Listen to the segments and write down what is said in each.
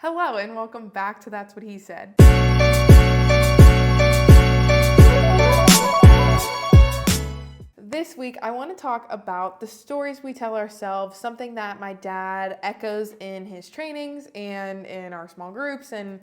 Hello and welcome back to That's What He Said. This week I want to talk about the stories we tell ourselves, something that my dad echoes in his trainings and in our small groups and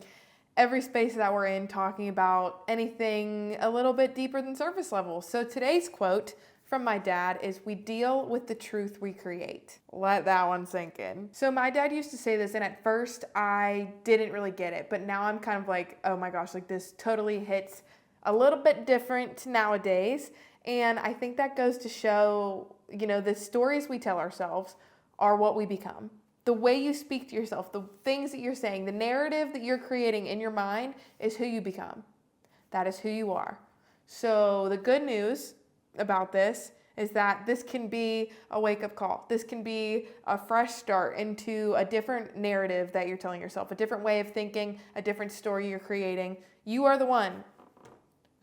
every space that we're in, talking about anything a little bit deeper than surface level. So today's quote from my dad is, "We deal with the truth we create." Let that one sink in. So my dad used to say this, and at first I didn't really get it, but now I'm kind of like, oh my gosh, like this totally hits a little bit different nowadays. And I think that goes to show, the stories we tell ourselves are what we become. The way you speak to yourself, the things that you're saying, the narrative that you're creating in your mind is who you become. That is who you are. So the good news about this is that this can be a wake-up call. This can be a fresh start into a different narrative that you're telling yourself, a different way of thinking, a different story you're creating. You are the one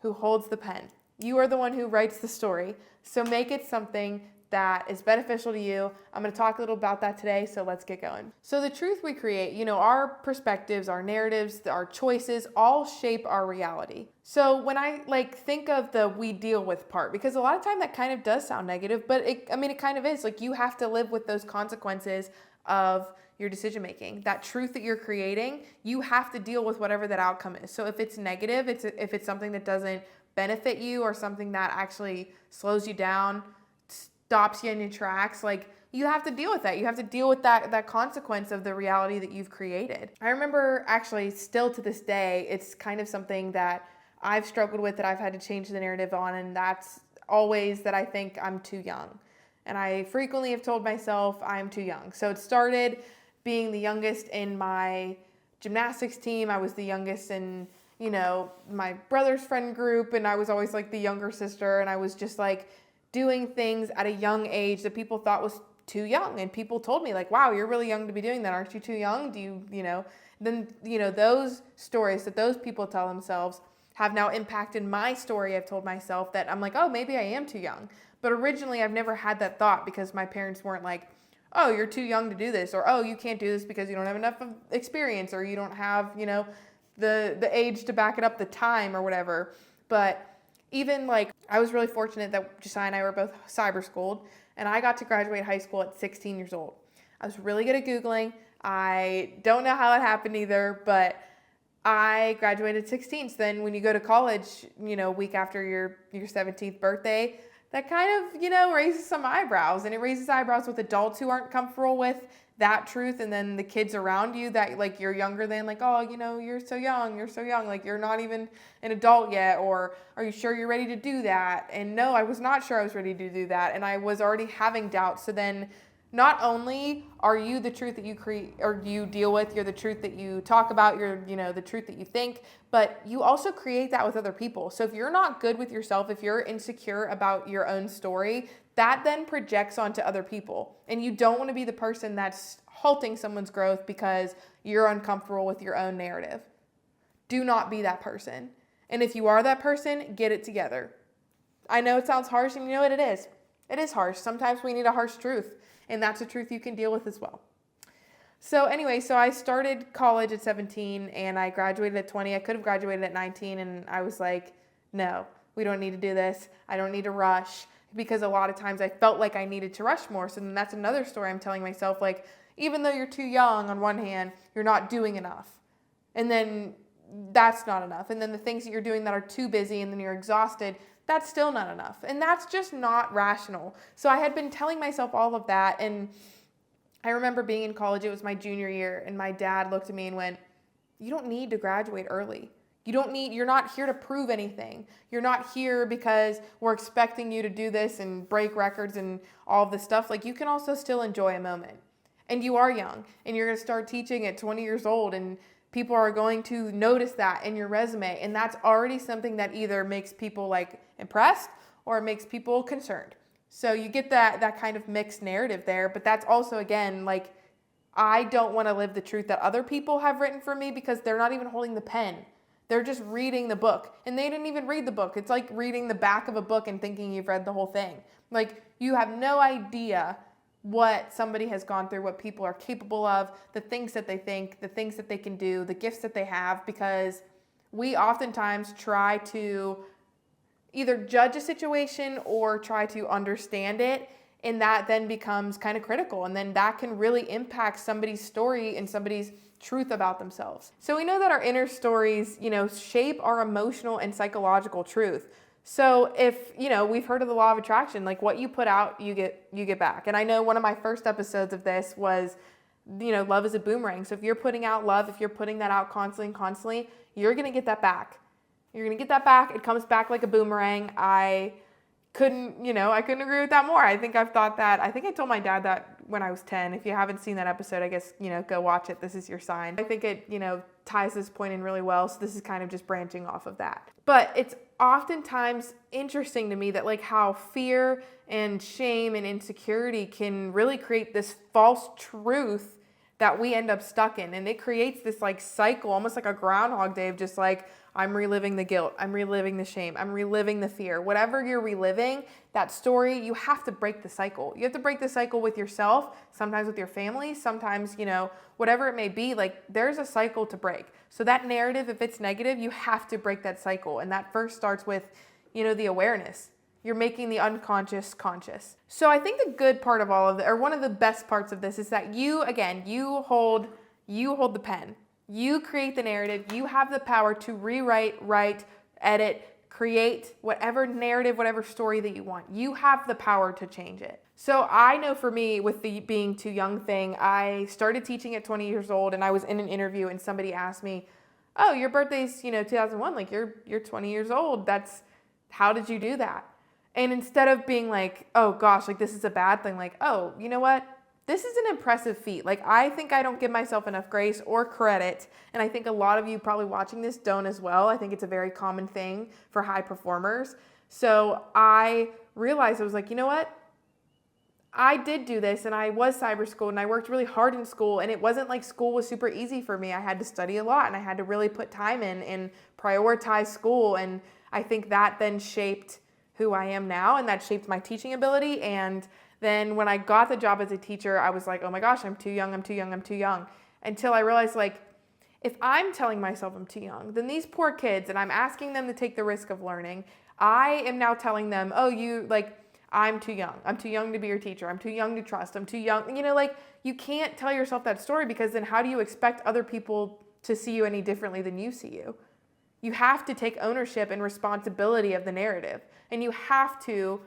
who holds the pen. You are the one who writes the story. So make it something that is beneficial to you. I'm going to talk a little about that today, so let's get going. So the truth we create, our perspectives, our narratives, our choices all shape our reality. So when I think of the "we deal with" part, because a lot of time that kind of does sound negative, but it kind of is. You have to live with those consequences of your decision making. That truth that you're creating, you have to deal with whatever that outcome is. So if it's negative, if it's something that doesn't benefit you or something that actually slows you down, stops you in your tracks, you have to deal with that. You have to deal with that consequence of the reality that you've created. I remember actually still to this day, it's kind of something that I've struggled with, that I've had to change the narrative on, and that's always that I think I'm too young. And I frequently have told myself I'm too young. So it started being the youngest in my gymnastics team. I was the youngest in my brother's friend group, and I was always the younger sister, and I was just doing things at a young age that people thought was too young. And people told me wow, you're really young to be doing that. Aren't you too young? Do you, then, those stories that those people tell themselves have now impacted my story. I've told myself that I'm oh, maybe I am too young. But originally I've never had that thought because my parents weren't oh, you're too young to do this, or oh, you can't do this because you don't have enough experience, or you don't have, the age to back it up, the time or whatever. But even I was really fortunate that Josiah and I were both cyber schooled, and I got to graduate high school at 16 years old. I was really good at Googling. I don't know how it happened either, but I graduated at 16. So then when you go to college, week after your 17th birthday, that kind of, raises some eyebrows, and it raises eyebrows with adults who aren't comfortable with that truth, and then the kids around you that you're younger than, oh, you're so young, you're not even an adult yet, or are you sure you're ready to do that? And no, I was not sure I was ready to do that, and I was already having doubts. So then not only are you the truth that you create or you deal with, you're the truth that you talk about, you're the truth that you think, but you also create that with other people. So if you're not good with yourself, if you're insecure about your own story, that then projects onto other people. And you don't want to be the person that's halting someone's growth because you're uncomfortable with your own narrative. Do not be that person. And if you are that person, get it together. I know it sounds harsh, and you know what it is. It is harsh. Sometimes we need a harsh truth, and that's a truth you can deal with as well. So anyway, I started college at 17 and I graduated at 20. I could have graduated at 19, and I was no, we don't need to do this. I don't need to rush, because a lot of times I felt like I needed to rush more. So then that's another story I'm telling myself, even though you're too young, on one hand, you're not doing enough. And then that's not enough. And then the things that you're doing that are too busy, and then you're exhausted, that's still not enough. And that's just not rational. So I had been telling myself all of that. And I remember being in college, it was my junior year, and my dad looked at me and went, "You don't need to graduate early. You're not here to prove anything. You're not here because we're expecting you to do this and break records and all of this stuff. You can also still enjoy a moment. And you are young, and you're going to start teaching at 20 years old, and people are going to notice that in your resume. And that's already something that either makes people impressed or makes people concerned." So you get that kind of mixed narrative there. But that's also, again, I don't want to live the truth that other people have written for me, because they're not even holding the pen. They're just reading the book, and they didn't even read the book. It's like reading the back of a book and thinking you've read the whole thing. You have no idea what somebody has gone through, what people are capable of, the things that they think, the things that they can do, the gifts that they have, because we oftentimes try to either judge a situation or try to understand it, and that then becomes kind of critical, and then that can really impact somebody's story and somebody's truth about themselves. So we know that our inner stories, shape our emotional and psychological truth. So if, we've heard of the law of attraction, like what you put out, you get back. And I know one of my first episodes of this was, love is a boomerang. So if you're putting out love, if you're putting that out constantly, you're going to get that back. You're going to get that back. It comes back like a boomerang. I couldn't agree with that more. I think I've thought that. I think I told my dad that when I was 10. If you haven't seen that episode, I guess, go watch it. This is your sign. I think it, ties this point in really well. So this is kind of just branching off of that. But it's oftentimes interesting to me that like how fear and shame and insecurity can really create this false truth that we end up stuck in. And it creates this like cycle, almost like a Groundhog Day of just like, I'm reliving the guilt, I'm reliving the shame, I'm reliving the fear. Whatever you're reliving, that story, you have to break the cycle. You have to break the cycle with yourself, sometimes with your family, sometimes, whatever it may be, like there's a cycle to break. So that narrative, if it's negative, you have to break that cycle. And that first starts with, the awareness. You're making the unconscious conscious. So I think the good part of all of it, or one of the best parts of this, is that you hold the pen. You create the narrative. You have the power to rewrite, write, edit, create whatever narrative, whatever story that you want. You have the power to change it. So I know for me, with the being too young thing, I started teaching at 20 years old, and I was in an interview and somebody asked me, oh, your birthday's, 2001, like you're 20 years old. How did you do that? And instead of being like, oh gosh, like this is a bad thing, like, oh, you know what? This is an impressive feat. Like, I think I don't give myself enough grace or credit. And I think a lot of you probably watching this don't as well. I think it's a very common thing for high performers. So I realized, I was like, you know what? I did do this, and I was cyber school, and I worked really hard in school, and it wasn't like school was super easy for me. I had to study a lot, and I had to really put time in and prioritize school. And I think that then shaped who I am now, and that shaped my teaching ability. And then when I got the job as a teacher, I was like, oh my gosh, I'm too young. Until I realized, like, if I'm telling myself I'm too young, then these poor kids, and I'm asking them to take the risk of learning, I am now telling them, oh, I'm too young. I'm too young to be your teacher. I'm too young to trust. I'm too young. You can't tell yourself that story, because then how do you expect other people to see you any differently than you see you? You have to take ownership and responsibility of the narrative, and you have to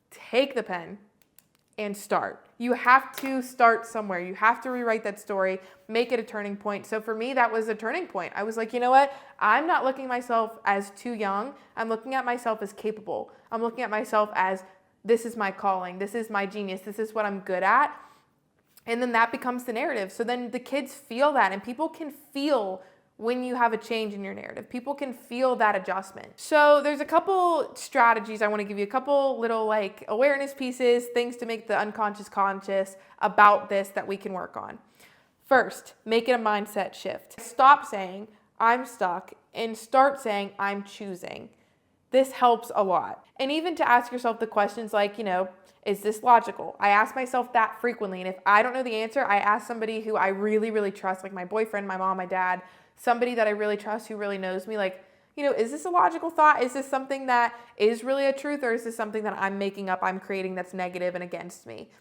take the pen and start. You have to start somewhere. You have to rewrite that story, make it a turning point. So for me, that was a turning point. I was like, you know what? I'm not looking at myself as too young. I'm looking at myself as capable. I'm looking at myself as, this is my calling. This is my genius. This is what I'm good at. And then that becomes the narrative. So then the kids feel that, and people can feel when you have a change in your narrative. People can feel that adjustment. So there's a couple strategies. I want to give you a couple little like awareness pieces, things to make the unconscious conscious about this that we can work on. First, make it a mindset shift. Stop saying, I'm stuck, and start saying, I'm choosing. This helps a lot. And even to ask yourself the questions like, is this logical? I ask myself that frequently. And if I don't know the answer, I ask somebody who I really, really trust, like my boyfriend, my mom, my dad, somebody that I really trust who really knows me, like, is this a logical thought? Is this something that is really a truth, or is this something that I'm making up, I'm creating that's negative and against me?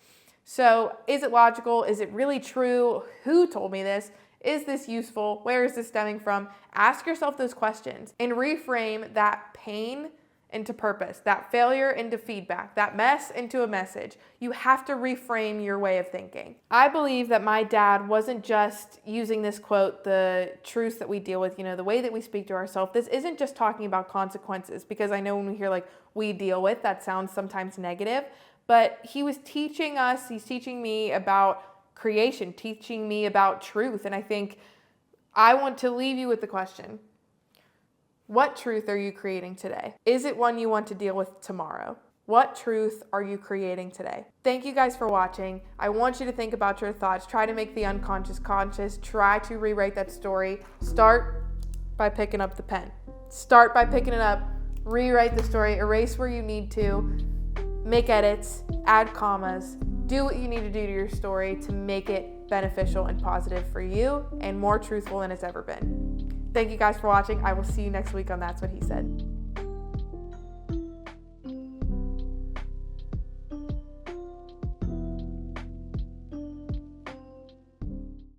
So is it logical? Is it really true? Who told me this? Is this useful? Where is this stemming from? Ask yourself those questions and reframe that pain into purpose, that failure into feedback, that mess into a message. You have to reframe your way of thinking. I believe that my dad wasn't just using this quote, the truths that we deal with, the way that we speak to ourselves. This isn't just talking about consequences, because I know when we hear like we deal with, that sounds sometimes negative, but he was teaching us, he's teaching me about creation, teaching me about truth. And I think I want to leave you with the question, what truth are you creating today? Is it one you want to deal with tomorrow? What truth are you creating today? Thank you guys for watching. I want you to think about your thoughts. Try to make the unconscious conscious. Try to rewrite that story. Start by picking up the pen. Start by picking it up. Rewrite the story. Erase where you need to. Make edits. Add commas. do what you need to do to your story to make it beneficial and positive for you and more truthful than it's ever been. Thank you guys for watching. I will see you next week on That's What He Said.